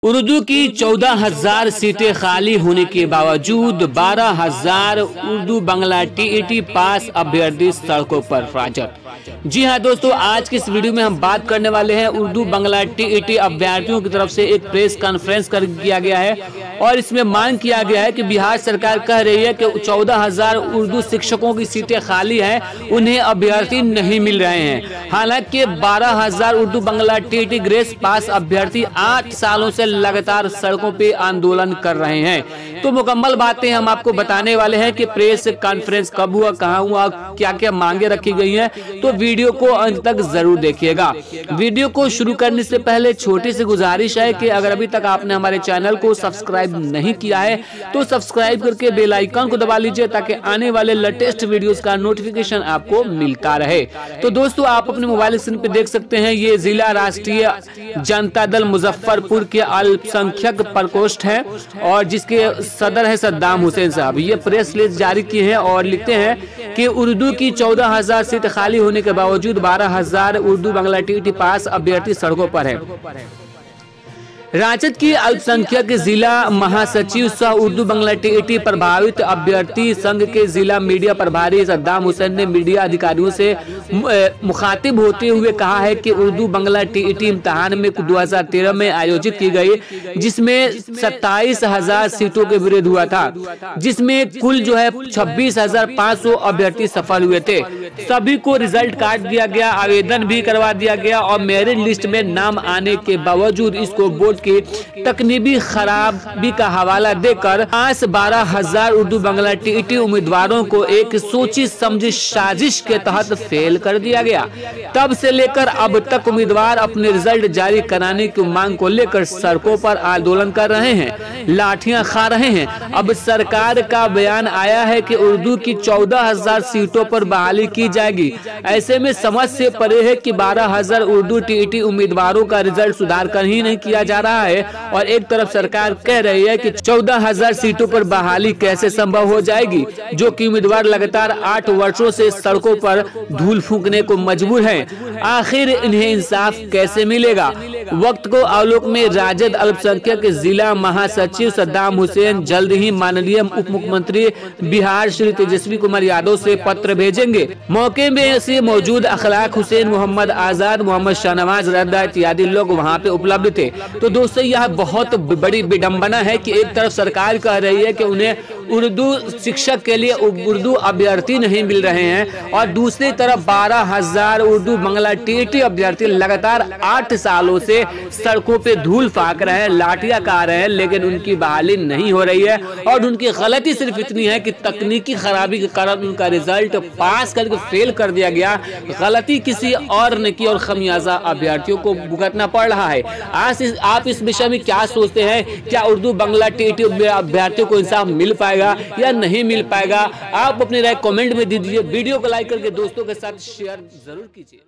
उर्दू की 14,000 सीटें खाली होने के बावजूद 12,000 उर्दू बांग्ला टीईटी पास अभ्यर्थी सड़कों पर राजद। जी हां दोस्तों, आज की इस वीडियो में हम बात करने वाले हैं उर्दू बांग्ला टीईटी अभ्यर्थियों की तरफ से एक प्रेस कॉन्फ्रेंस किया गया है और इसमें मांग किया गया है कि बिहार सरकार कह रही है कि 14,000 उर्दू शिक्षकों की सीटें खाली हैं, उन्हें अभ्यर्थी नहीं मिल रहे हैं। हालांकि 12,000 उर्दू बांग्ला टीईटी ग्रेस पास अभ्यर्थी 8 सालों से लगातार सड़कों पे आंदोलन कर रहे हैं। तो मुकम्मल बातें हम आपको बताने वाले हैं कि प्रेस कॉन्फ्रेंस कब हुआ, कहां हुआ, क्या क्या मांगे रखी गई हैं। तो वीडियो को अंत तक जरूर देखिएगा। वीडियो को शुरू करने से पहले छोटी सी गुजारिश है कि अगर अभी तक आपने हमारे चैनल को सब्सक्राइब नहीं किया है तो सब्सक्राइब करके बेल आइकन को दबा लीजिए ताकि आने वाले लेटेस्ट वीडियोस का नोटिफिकेशन आपको मिलता रहे। तो दोस्तों, आप अपने मोबाइल स्क्रीन पे देख सकते हैं, ये जिला राष्ट्रीय जनता दल मुजफ्फरपुर के अल्पसंख्यक प्रकोष्ठ है और जिसके सदर है सद्दाम हुसैन साहब। ये प्रेस रिलीज जारी की है और लिखते हैं कि उर्दू की 14,000 सीट खाली होने के बावजूद 12,000 उर्दू बांग्ला टीईटी पास अभ्यर्थी सड़कों पर है। राजद की अल्पसंख्यक जिला महासचिव सह उर्दू बांग्ला टीईटी प्रभावित अभ्यर्थी संघ के जिला मीडिया प्रभारी सद्दाम हुसैन ने मीडिया अधिकारियों से मुखातिब होते हुए कहा है कि उर्दू बांग्ला टीईटी इम्तिहान में 2013 में आयोजित की गई, जिसमें 27,000 सीटों के विरोध हुआ था, जिसमें कुल 26,500 अभ्यर्थी सफल हुए थे। सभी को रिजल्ट काट दिया गया, आवेदन भी करवा दिया गया और मेरिट लिस्ट में नाम आने के बावजूद इसको बोर्ड की तकनीकी खराबी का हवाला देकर 12,000 उर्दू बांग्ला टीईटी उम्मीदवारों को एक सोची समझी साजिश के तहत फेल कर दिया गया। तब से लेकर अब तक उम्मीदवार अपने रिजल्ट जारी कराने की मांग को लेकर सड़कों पर आंदोलन कर रहे हैं, लाठियां खा रहे हैं। अब सरकार का बयान आया है कि उर्दू की 14,000 सीटों पर बहाली की जाएगी। ऐसे में समझ से परे है कि 12,000 उर्दू टीईटी उम्मीदवारों का रिजल्ट सुधार कर ही नहीं किया जा रहा है और एक तरफ सरकार कह रही है कि 14,000 सीटों पर बहाली कैसे संभव हो जाएगी, जो कि उम्मीदवार लगातार 8 वर्षों से सड़कों पर धूल फूंकने को मजबूर हैं। आखिर इन्हें इंसाफ कैसे मिलेगा? वक्त को आलोक में राजद अल्पसंख्यक जिला महासचिव सद्दाम हुसैन जल्द ही माननीय उप मुख्यमंत्री बिहार श्री तेजस्वी कुमार यादव से पत्र भेजेंगे। मौके में से मौजूद अखलाक हुसैन, मोहम्मद आजाद, मोहम्मद शाहनवाज रद्दा इत्यादि लोग वहां पे उपलब्ध थे। तो दोस्तों, यह बहुत बड़ी विडंबना है कि एक तरफ सरकार कह रही है कि उन्हें उर्दू शिक्षक के लिए उर्दू अभ्यर्थी नहीं मिल रहे हैं और दूसरी तरफ 12,000 उर्दू बांग्ला टीईटी अभ्यर्थी लगातार 8 सालों से सड़कों पे धूल फाक रहे हैं, लाठियां खा रहे हैं, लेकिन उनकी बहाली नहीं हो रही है। और उनकी गलती सिर्फ इतनी है कि तकनीकी खराबी के कारण उनका रिजल्ट पास करके फेल कर दिया गया। गलती किसी और ने की और खमियाजा अभ्यर्थियों को भुगतना पड़ रहा है। आज आप इस विषय में क्या सोचते हैं? क्या उर्दू बांग्ला टीईटी अभ्यर्थियों को इंसाफ मिल पाएगा या नहीं मिल पाएगा? आप अपनी राय कमेंट में दीजिए। वीडियो को लाइक करके दोस्तों के साथ शेयर जरूर कीजिए।